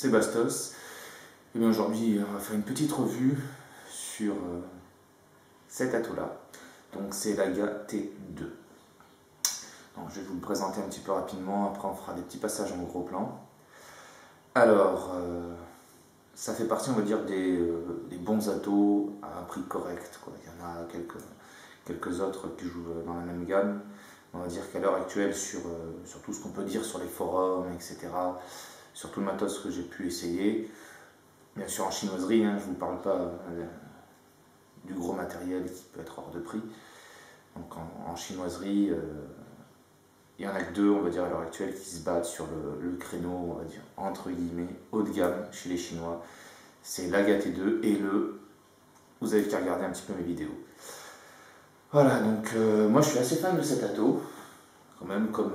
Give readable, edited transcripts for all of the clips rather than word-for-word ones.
c'est Bastos. Et bien aujourd'hui, on va faire une petite revue sur cet atout-là. Donc c'est l'Aga T2. Donc je vais vous le présenter un petit peu rapidement, après on fera des petits passages en gros plan. Alors, ça fait partie, on va dire, des bons atos à un prix correct, quoi. Il y en a quelques autres qui jouent dans la même gamme. On va dire qu'à l'heure actuelle, sur tout ce qu'on peut dire sur les forums, etc., sur tout le matos que j'ai pu essayer, bien sûr en chinoiserie, hein, je ne vous parle pas du gros matériel qui peut être hors de prix. Donc en chinoiserie, il y en a que deux, on va dire, à l'heure actuelle, qui se battent sur le créneau, on va dire, entre guillemets, haut de gamme chez les Chinois. C'est l'Aga T2 et vous avez qu'à regarder un petit peu mes vidéos. Voilà, donc moi je suis assez fan de cet atout, quand même, comme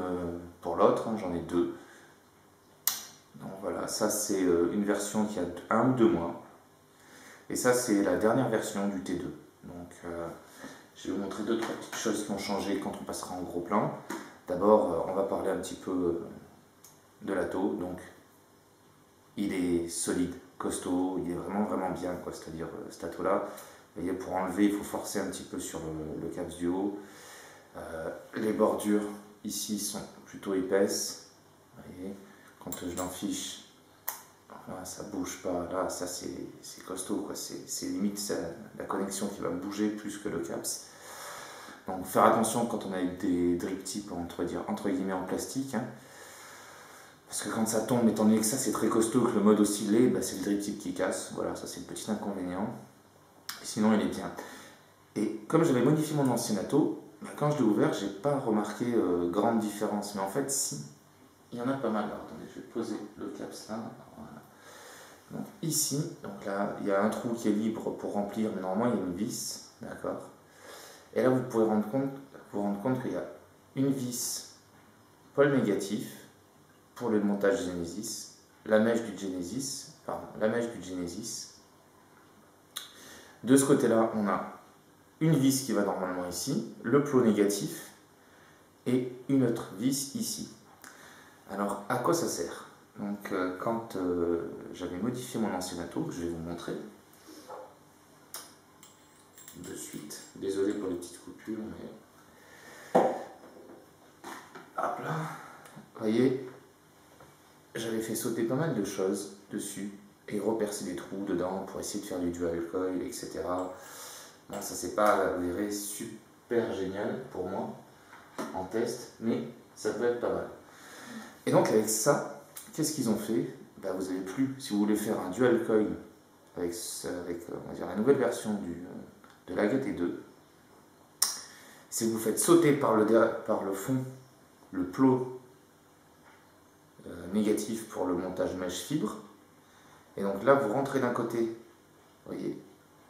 pour l'autre, hein, j'en ai deux. Donc voilà, ça c'est une version qui a 1 ou 2 mois. Et ça c'est la dernière version du T2. Donc je vais vous montrer 2-3 petites choses qui ont changé quand on passera en gros plan. D'abord, on va parler un petit peu de l'atout. Donc il est solide, costaud, il est vraiment bien, quoi. C'est-à-dire cet atout-là. Vous voyez, pour enlever, il faut forcer un petit peu sur le caps du haut. Les bordures ici sont plutôt épaisses. Vous voyez, quand je l'enfiche, là, ça bouge pas. Là, ça c'est costaud, quoi. C'est limite la connexion qui va bouger plus que le caps. Donc faire attention quand on a des drip tips entre guillemets en plastique. Hein. Parce que quand ça tombe, étant donné que ça c'est très costaud, que le mode oscillé, bah, c'est le drip tip qui casse. Voilà, ça c'est le petit inconvénient. Sinon il est bien. Et comme j'avais modifié mon ancien atout, bah, quand je l'ai ouvert, j'ai pas remarqué grande différence. Mais en fait, si, il y en a pas mal. Alors, attendez, je vais poser le caps là. Voilà. Donc ici, donc là, il y a un trou qui est libre pour remplir, mais normalement il y a une vis, d'accord. Et là, vous pouvez vous rendre compte qu'il y a une vis pôle négatif pour le montage Genesis, la mèche du Genesis. De ce côté-là, on a une vis qui va normalement ici, le plot négatif, et une autre vis ici. Alors, à quoi ça sert? Donc, quand j'avais modifié mon ancien atout, je vais vous montrer de suite. Désolé pour les petites coupures, mais hop là. Vous voyez, j'avais fait sauter pas mal de choses dessus et repercer des trous dedans pour essayer de faire du dual coil, etc. Bon, ça s'est pas avéré super génial pour moi en test, mais ça peut être pas mal. Et donc avec ça, qu'est-ce qu'ils ont fait? Ben, vous avez plus, si vous voulez faire un dual coil avec on va dire, la nouvelle version de l'Aga T2, si vous faites sauter par le fond le plot négatif pour le montage mèche fibre, et donc là vous rentrez d'un côté, vous voyez,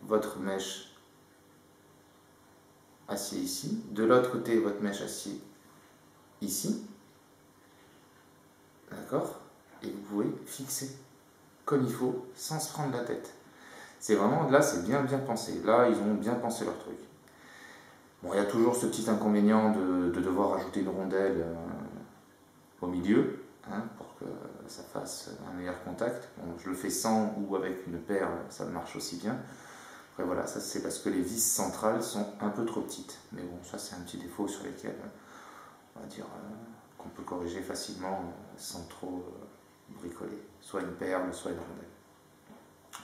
votre mèche acier ici, de l'autre côté votre mèche acier ici, d'accord, et vous pouvez fixer comme il faut sans se prendre la tête. C'est vraiment, là c'est bien pensé, là ils ont bien pensé leur truc. Bon, il y a toujours ce petit inconvénient de devoir ajouter une rondelle au milieu, hein, pour que ça fasse un meilleur contact. Bon, je le fais sans ou avec une paire, ça marche aussi bien. Après voilà, ça c'est parce que les vis centrales sont un peu trop petites. Mais bon, ça c'est un petit défaut sur lesquels, on va dire, qu'on peut corriger facilement sans trop bricoler. Soit une perle, soit une rondelle.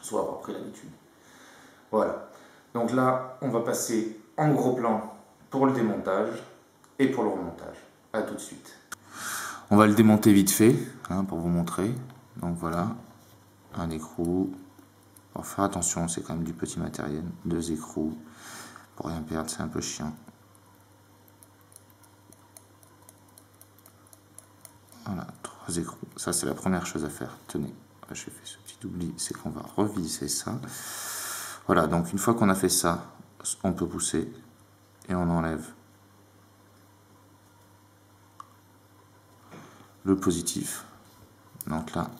Soit avoir pris l'habitude. Voilà. Donc là, on va passer en gros plan pour le démontage et pour le remontage. A tout de suite. On va le démonter vite fait, hein, pour vous montrer. Donc voilà, un écrou. Pour faire attention, c'est quand même du petit matériel. 2 écrous. Pour rien perdre, c'est un peu chiant. Voilà, 3 écrous. Ça, c'est la première chose à faire. Tenez, j'ai fait ce petit oubli, c'est qu'on va revisser ça. Voilà, donc une fois qu'on a fait ça, on peut pousser et on enlève le positif. Donc là,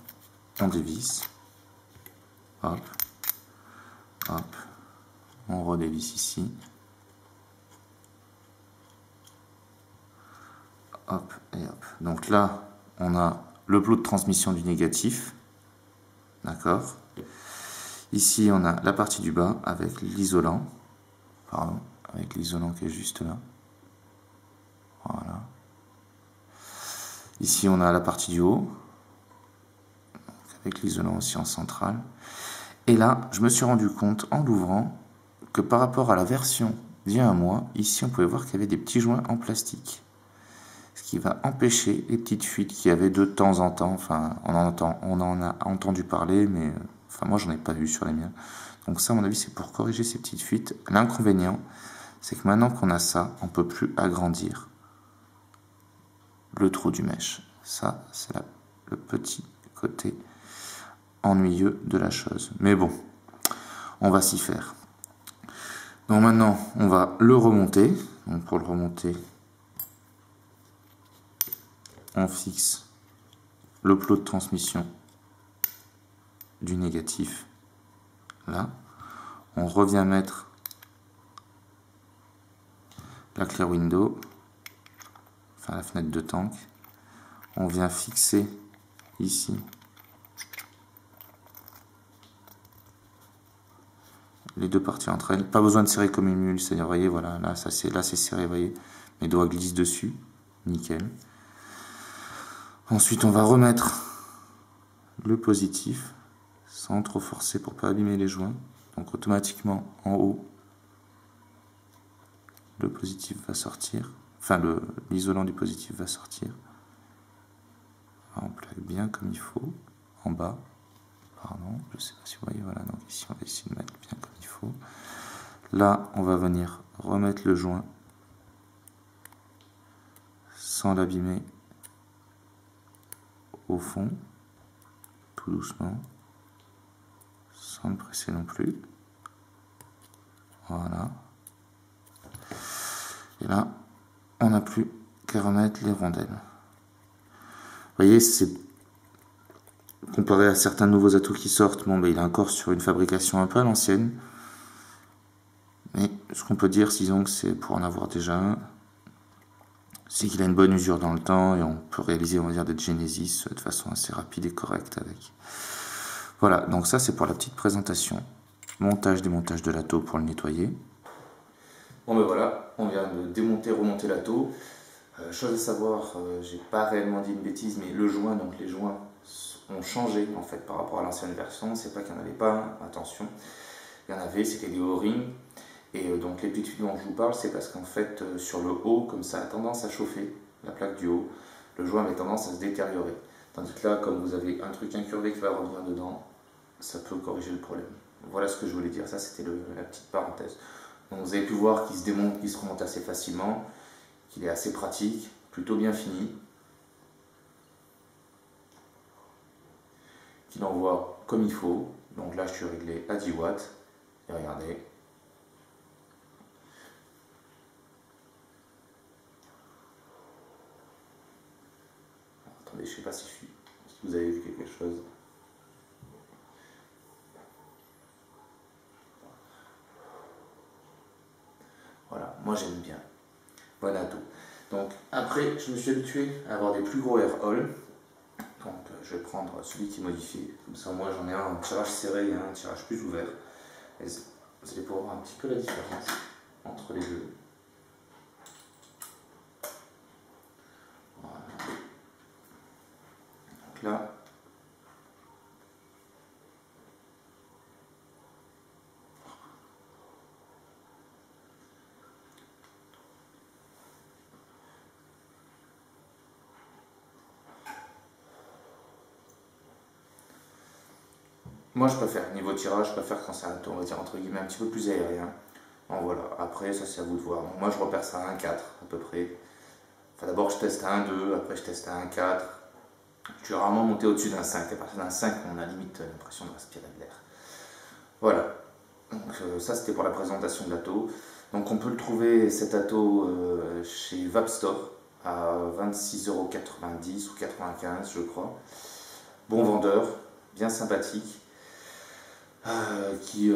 on dévisse. Hop, hop, on redévisse ici. Hop et hop. Donc là, on a le plot de transmission du négatif. D'accord. Ici, on a la partie du bas avec l'isolant. Pardon, avec l'isolant qui est juste là. Voilà. Ici, on a la partie du haut, avec l'isolant aussi en centrale. Et là, je me suis rendu compte en l'ouvrant que par rapport à la version d'il y a un mois, ici, on pouvait voir qu'il y avait des petits joints en plastique. Ce qui va empêcher les petites fuites qu'il y avait de temps en temps. Enfin, on en a entendu parler, mais enfin, moi, j'en ai pas vu sur les miens. Donc ça, à mon avis, c'est pour corriger ces petites fuites. L'inconvénient, c'est que maintenant qu'on a ça, on ne peut plus agrandir le trou du mèche. Ça, c'est le petit côté ennuyeux de la chose. Mais bon, on va s'y faire. Donc maintenant, on va le remonter. Donc pour le remonter, on fixe le plot de transmission du négatif. Là, on revient mettre la clear window, enfin la fenêtre de tank. On vient fixer ici les deux parties entre elles. Pas besoin de serrer comme une mule, c'est-à-dire, voyez, voilà, là c'est serré, voyez, mes doigts glissent dessus, nickel. Ensuite, on va remettre le positif, sans trop forcer pour pas abîmer les joints. Donc automatiquement, en haut, le positif va sortir, enfin l'isolant du positif va sortir. On plaque bien comme il faut, en bas. Pardon, je ne sais pas si vous voyez, voilà, donc ici on va essayer de mettre bien comme il faut. Là, on va venir remettre le joint sans l'abîmer au fond, tout doucement, sans le presser non plus. Voilà. Et là, on n'a plus qu'à remettre les rondelles. Vous voyez, c'est comparé à certains nouveaux atouts qui sortent, bon, ben, il est encore sur une fabrication un peu à l'ancienne. Mais ce qu'on peut dire, disons que c'est pour en avoir déjà un, c'est qu'il a une bonne usure dans le temps et on peut réaliser, on va dire, des Genesis de façon assez rapide et correcte avec. Voilà, donc ça c'est pour la petite présentation. Montage, démontage de l'atto pour le nettoyer. Bon ben voilà, on vient de démonter, remonter l'atto. Chose à savoir, j'ai pas réellement dit une bêtise, mais le joint, donc les joints ont changé en fait par rapport à l'ancienne version. C'est pas qu'il n'y en avait pas, attention, il y en avait, c'était des O-rings. Et donc les petites fuites dont je vous parle, c'est parce qu'en fait sur le haut, comme ça a tendance à chauffer, la plaque du haut, le joint avait tendance à se détériorer. Tandis que là, comme vous avez un truc incurvé qui va revenir dedans, ça peut corriger le problème. Voilà ce que je voulais dire, ça c'était la petite parenthèse. Donc vous avez pu voir qu'il se démonte, qu'il se remonte assez facilement, qu'il est assez pratique, plutôt bien fini, qu'il envoie comme il faut. Donc là je suis réglé à 10 watts, et regardez. Attendez, je ne sais pas si vous avez vu quelque chose. Voilà, moi j'aime bien. Bon atout. Donc après, je me suis habitué à avoir des plus gros air hole. Donc je vais prendre celui qui est modifié. Comme ça, moi j'en ai un tirage serré et un tirage plus ouvert. Et vous allez pouvoir voir un petit peu la différence entre les deux. Voilà. Donc là, moi je préfère, niveau tirage, je préfère quand c'est un tour, on va dire entre guillemets, un petit peu plus aérien. Bon voilà, après ça c'est à vous de voir. Donc, moi je repère ça à 1,4 à peu près. Enfin d'abord je teste à 1,2, après je teste à 1,4. Je suis rarement monté au-dessus d'un 5. À partir d'un 5, on a limite l'impression de respirer de l'air. Voilà. Donc ça c'était pour la présentation de l'atto. Donc on peut le trouver cet atto chez Vapstore à 26,90 € ou 95 je crois. Bon vendeur, bien sympathique. Qui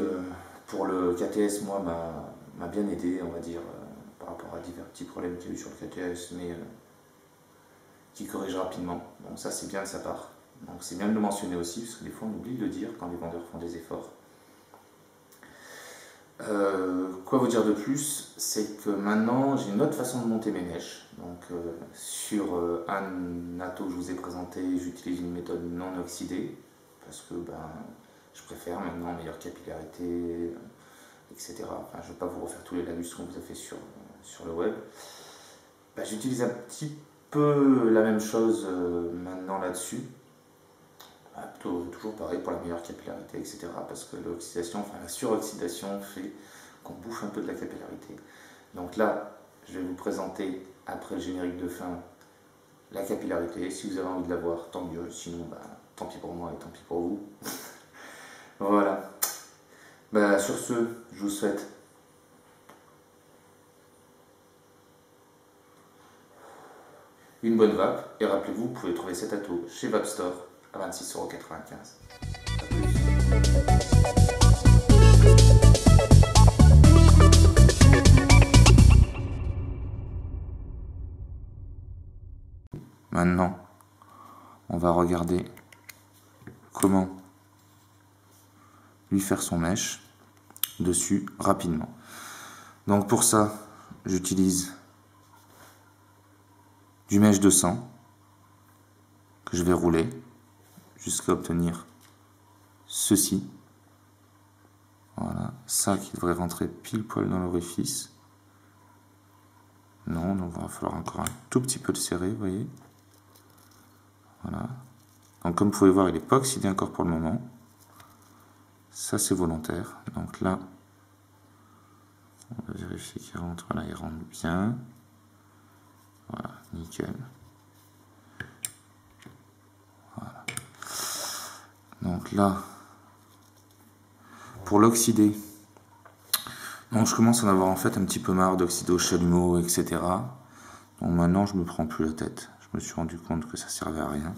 pour le KTS moi m'a bien aidé on va dire par rapport à divers petits problèmes qu'il y a eu sur le KTS mais qui corrige rapidement, donc ça c'est bien de sa part, Donc c'est bien de le mentionner aussi, parce que des fois on oublie de le dire quand les vendeurs font des efforts. Quoi vous dire de plus? C'est que maintenant j'ai une autre façon de monter mes mèches. Donc sur un atto que je vous ai présenté, j'utilise une méthode non oxydée parce que je préfère maintenant meilleure capillarité, etc. Enfin, je ne vais pas vous refaire tous les lagus qu'on vous a fait sur le web. J'utilise un petit peu la même chose maintenant là-dessus. Toujours pareil pour la meilleure capillarité, etc. Parce que l'oxydation, enfin la suroxydation fait qu'on bouffe un peu de la capillarité. Donc là, je vais vous présenter, après le générique de fin, la capillarité. Si vous avez envie de la voir, tant mieux. Sinon, tant pis pour moi et tant pis pour vous. Voilà. Sur ce, je vous souhaite une bonne vape. Et rappelez-vous, vous pouvez trouver cet atto chez Vapstore à 26,95 €. Maintenant, on va regarder comment lui faire son mèche dessus rapidement. Donc pour ça, j'utilise du mèche de sang que je vais rouler jusqu'à obtenir ceci. Voilà, ça qui devrait rentrer pile poil dans l'orifice. Non, donc il va falloir encore un tout petit peu le serrer, vous voyez. Voilà. Donc comme vous pouvez voir, il n'est pas oxydé encore pour le moment. Ça c'est volontaire. Donc là, on va vérifier qu'il rentre. Voilà, il rentre bien. Voilà, nickel. Voilà. Donc là, pour l'oxyder, donc je commence à en avoir en fait un petit peu marre d'oxyder au chalumeau, etc. Donc maintenant je me prends plus la tête. Je me suis rendu compte que ça servait à rien.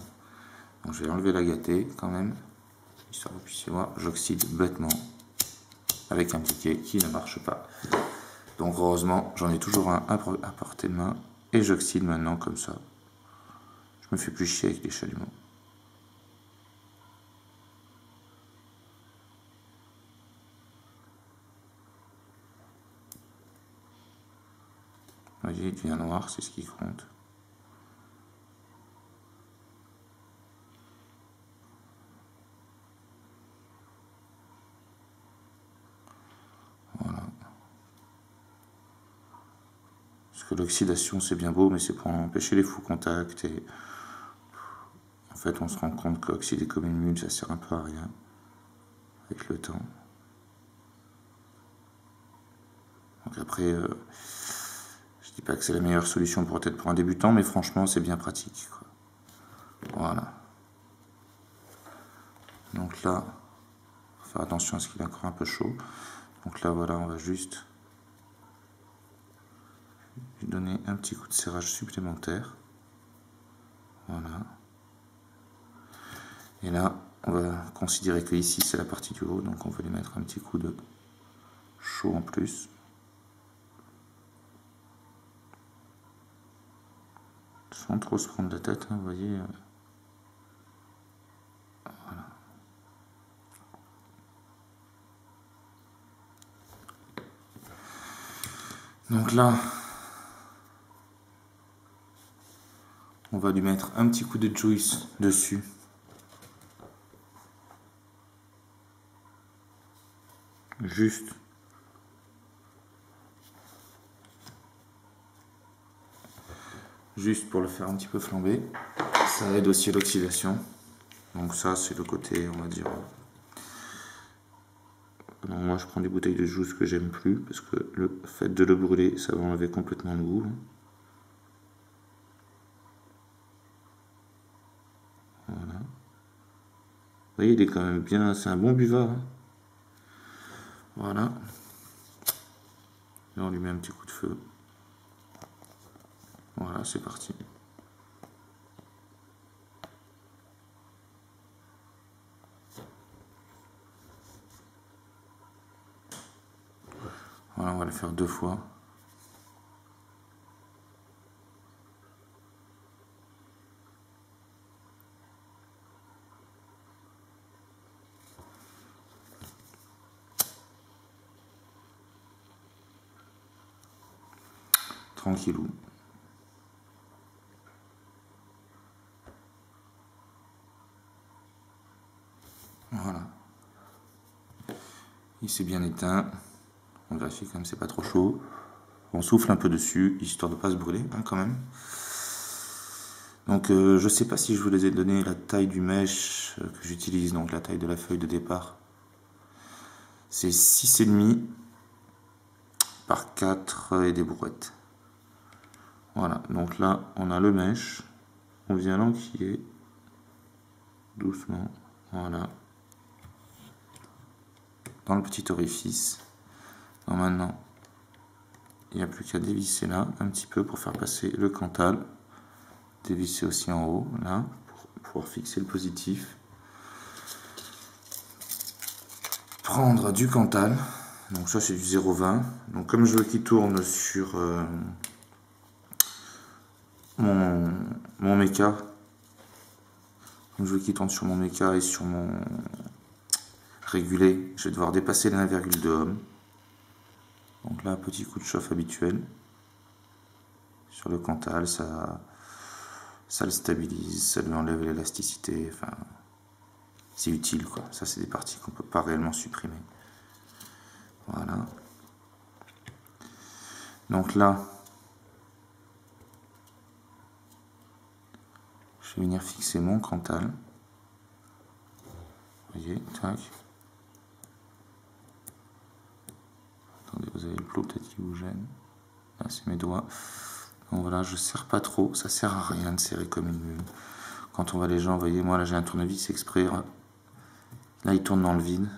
Donc je vais enlever la gâtée quand même, histoire que vous puissiez voir, j'oxyde bêtement avec un ticket qui ne marche pas. Donc heureusement j'en ai toujours un à portée de main et j'oxyde maintenant comme ça. Je me fais plus chier avec les chalumeaux. Vous voyez, il devient noir, c'est ce qui compte. Voilà. Parce que l'oxydation c'est bien beau, mais c'est pour empêcher les faux contacts. Et en fait, on se rend compte qu'oxyder comme une mule, ça sert un peu à rien avec le temps. Donc après, je dis pas que c'est la meilleure solution peut-être pour un débutant, mais franchement, c'est bien pratique, quoi. Voilà. Donc là, faut faire attention à ce qu'il est encore un peu chaud. Donc là, voilà, on va juste lui donner un petit coup de serrage supplémentaire. Voilà. Et là, on va considérer que ici, c'est la partie du haut, donc on va lui mettre un petit coup de chaud en plus. Sans trop se prendre la tête, hein, vous voyez. Voilà. Donc là, on va lui mettre un petit coup de juice dessus. Juste pour le faire un petit peu flamber. Ça aide aussi à l'oxydation. Donc ça, c'est le côté, on va dire... Donc moi, je prends des bouteilles de juice que j'aime plus, parce que le fait de le brûler, ça va enlever complètement le goût. Voilà. Vous voyez, il est quand même bien, c'est un bon buvard. Hein. Voilà. Et on lui met un petit coup de feu. Voilà, c'est parti. Voilà, on va le faire 2 fois. tranquillou. Voilà. Il s'est bien éteint. On vérifie quand même c'est pas trop chaud. On souffle un peu dessus, histoire de ne pas se brûler hein, quand même. Donc je sais pas si je vous ai donné la taille du mèche que j'utilise, donc la taille de la feuille de départ. C'est 6,5 par 4 et des brouettes. Voilà, donc là on a le mèche. On vient l'enquiller doucement. Voilà. Dans le petit orifice. Donc maintenant, il n'y a plus qu'à dévisser là un petit peu pour faire passer le cantal. Dévisser aussi en haut, là, pour pouvoir fixer le positif. Prendre du cantal. Donc ça c'est du 0,20. Donc comme je veux qu'il tourne sur mon méca, comme je veux qu'il tourne sur mon méca et sur mon régulé, je vais devoir dépasser les 1,2 ohm. Donc là, petit coup de chauffe habituel sur le cantal, ça le stabilise, ça lui enlève l'élasticité, enfin, c'est utile quoi. Ça c'est des parties qu'on peut pas réellement supprimer. Voilà. Donc là, je vais venir fixer mon cantal. Vous voyez, tac. Attendez, vous avez le plot peut-être qui vous gêne. Là, c'est mes doigts. Donc voilà, je serre pas trop, ça sert à rien de serrer comme une mule. Quand on voit les gens, vous voyez, moi là j'ai un tournevis exprès. Là, il tourne dans le vide.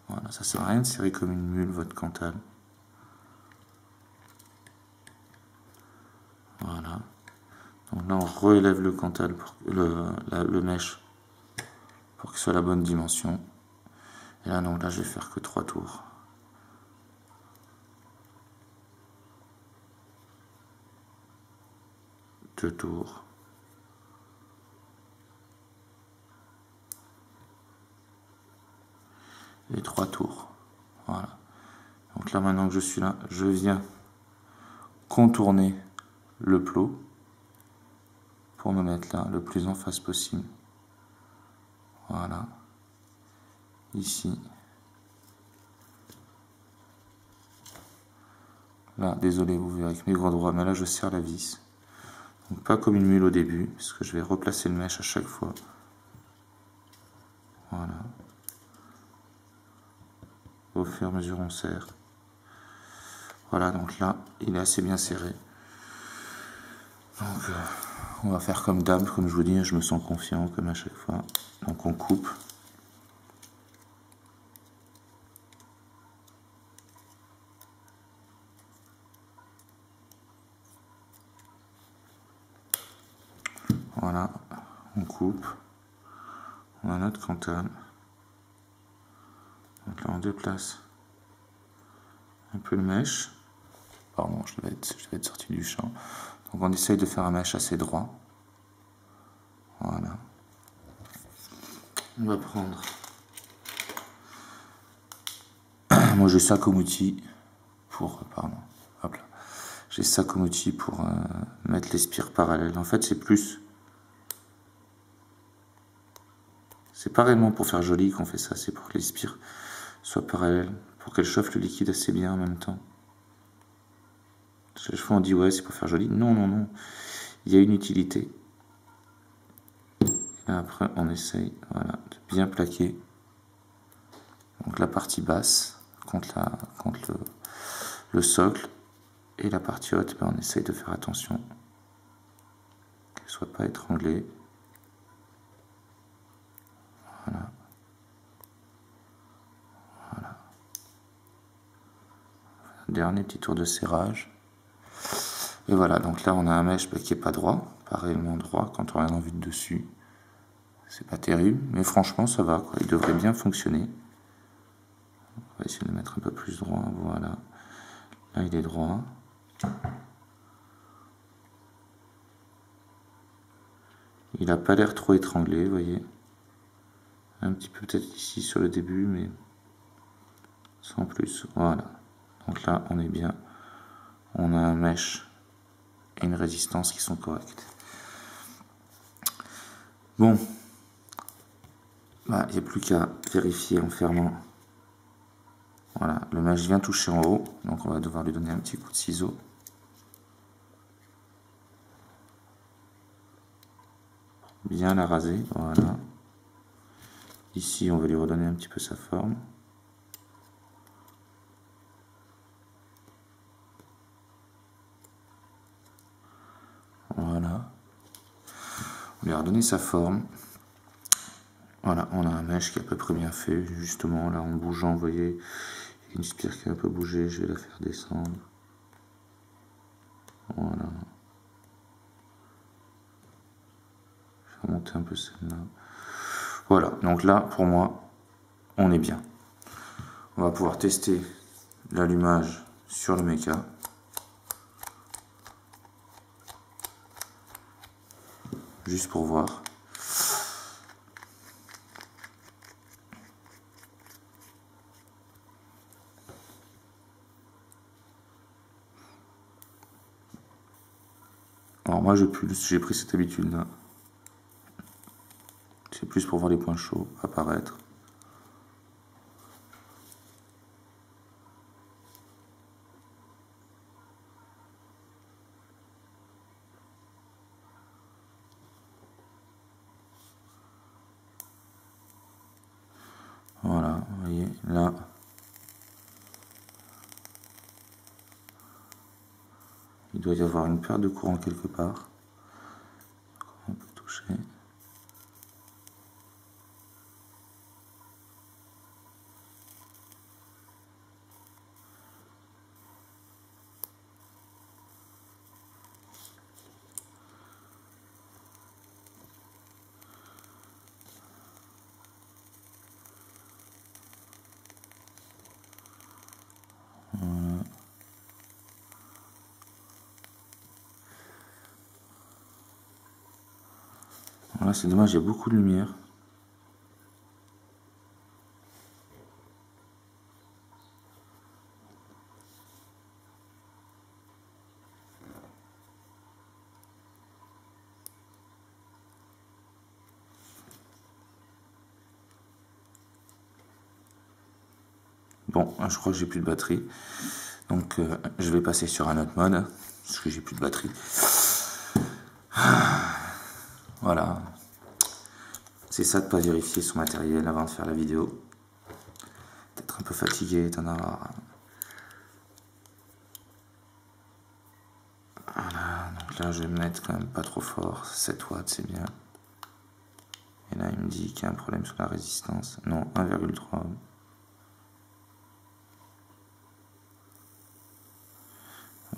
Voilà, ça sert à rien de serrer comme une mule votre cantal. Voilà. Donc là, on relève le cantal, pour le mèche, pour qu'il soit à la bonne dimension. Et là, donc là, je vais faire que 3 tours. Deux tours. Et 3 tours. Voilà. Donc là, maintenant que je suis là, je viens contourner le plot pour me mettre là le plus en face possible. Voilà. Ici. Là, désolé, vous verrez avec mes gros doigts, mais là je serre la vis. Donc pas comme une mule au début, parce que je vais replacer le mèche à chaque fois. Voilà. Au fur et à mesure on serre. Voilà, donc là, il est assez bien serré. Donc on va faire comme d'hab, comme je vous dis, je me sens confiant comme à chaque fois. Donc on coupe. Voilà, on coupe. On a notre cantal. Donc là on déplace un peu le mèche. Pardon, je vais être sorti du champ. Donc on essaye de faire un mèche assez droit. Voilà. On va prendre. Moi j'ai ça comme outil pour. Pardon. Hop là. J'ai ça comme outil pour mettre les spires parallèles. En fait c'est plus. C'est pas réellement pour faire joli qu'on fait ça, c'est pour que les spires soient parallèles, pour qu'elles chauffent le liquide assez bien en même temps. Chaque fois on dit ouais c'est pour faire joli. Non, non, non. Il y a une utilité. Et là, après on essaye voilà, de bien plaquer. Donc la partie basse contre le socle. Et la partie haute, ben, on essaye de faire attention qu'elle ne soit pas étranglée. Voilà. Voilà. Dernier petit tour de serrage. Et voilà, donc là on a un mèche qui n'est pas droit, pas réellement droit quand on regarde en vue de dessus. C'est pas terrible, mais franchement ça va, quoi. Il devrait bien fonctionner. On va essayer de le mettre un peu plus droit, voilà. Là il est droit. Il n'a pas l'air trop étranglé, vous voyez. Un petit peu peut-être ici sur le début, mais sans plus. Voilà. Donc là, on est bien. On a un mèche et une résistance qui sont correctes. Bon, il n'y a plus qu'à vérifier en fermant. Voilà, le mèche vient toucher en haut, donc on va devoir lui donner un petit coup de ciseau. Bien la raser, voilà. Ici, on va lui redonner un petit peu sa forme. Voilà. On lui a redonné sa forme. Voilà, on a un mèche qui est à peu près bien fait. Justement, là, en bougeant, vous voyez, il y a une spire qui a un peu bougé. Je vais la faire descendre. Voilà. Je vais monter un peu celle-là. Voilà, donc là, pour moi, on est bien. On va pouvoir tester l'allumage sur le méca. Juste pour voir. Alors moi j'ai pris cette habitude là. C'est plus pour voir les points chauds apparaître. Voilà, vous voyez, là. Il doit y avoir une perte de courant quelque part. On peut toucher. Voilà, c'est dommage, il y a beaucoup de lumière. Bon, je crois que j'ai plus de batterie. Donc je vais passer sur un autre mode, parce que j'ai plus de batterie. Voilà. C'est ça de pas vérifier son matériel avant de faire la vidéo. D'être un peu fatigué, d'en avoir. Voilà, donc là je vais me mettre quand même pas trop fort. 7 watts, c'est bien. Et là il me dit qu'il y a un problème sur la résistance. Non, 1,3.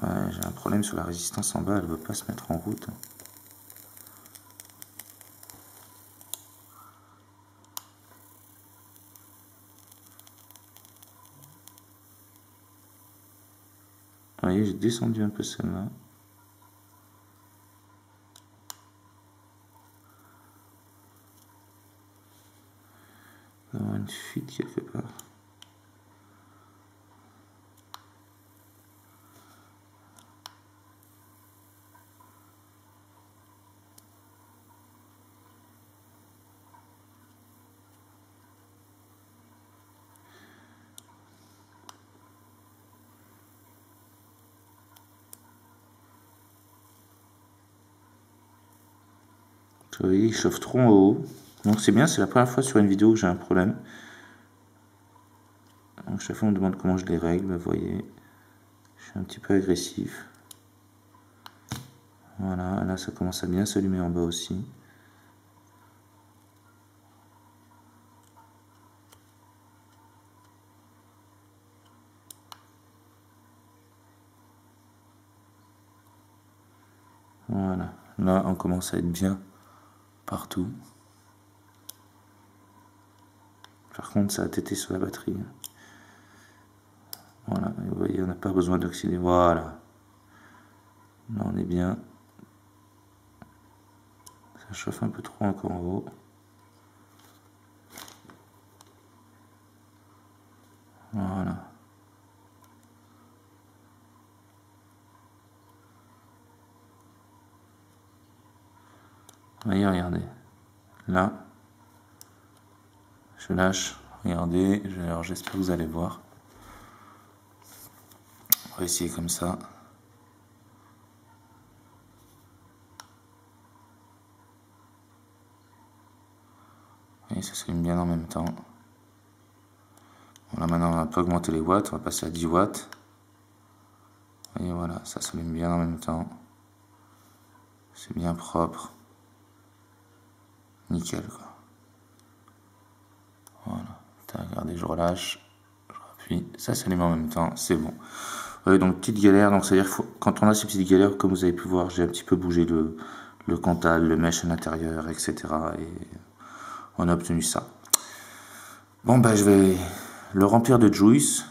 Ouais, j'ai un problème sur la résistance en bas, elle veut pas se mettre en route. Vous voyez, j'ai descendu un peu celle-là. Il y a une fuite quelque part. Vous voyez, il chauffe trop en haut. Donc c'est bien, c'est la première fois sur une vidéo que j'ai un problème. Donc chaque fois on me demande comment je les règle, vous voyez, je suis un petit peu agressif. Voilà, là ça commence à bien s'allumer en bas aussi. Voilà, là on commence à être bien partout. Par contre ça a tété sur la batterie. Voilà, et vous voyez, on n'a pas besoin d'oxyder. Voilà. Là on est bien. Ça chauffe un peu trop encore en haut. Voilà. voyez, regardez. Là, je lâche. Regardez, alors j'espère que vous allez voir. On va essayer comme ça. Et ça s'allume bien en même temps. Voilà, maintenant on va un peu augmenter les watts, on va passer à 10 watts. Et voilà, ça s'allume bien en même temps. C'est bien propre. Nickel quoi. Voilà. Regardez, je relâche. Je rappuie. Ça s'allume en même temps. C'est bon. Donc petite galère. Donc c'est-à-dire que quand on a ces petites galères, comme vous avez pu voir, j'ai un petit peu bougé le Cantal, le mesh à l'intérieur, etc. Et on a obtenu ça. Bon ben je vais le remplir de juice.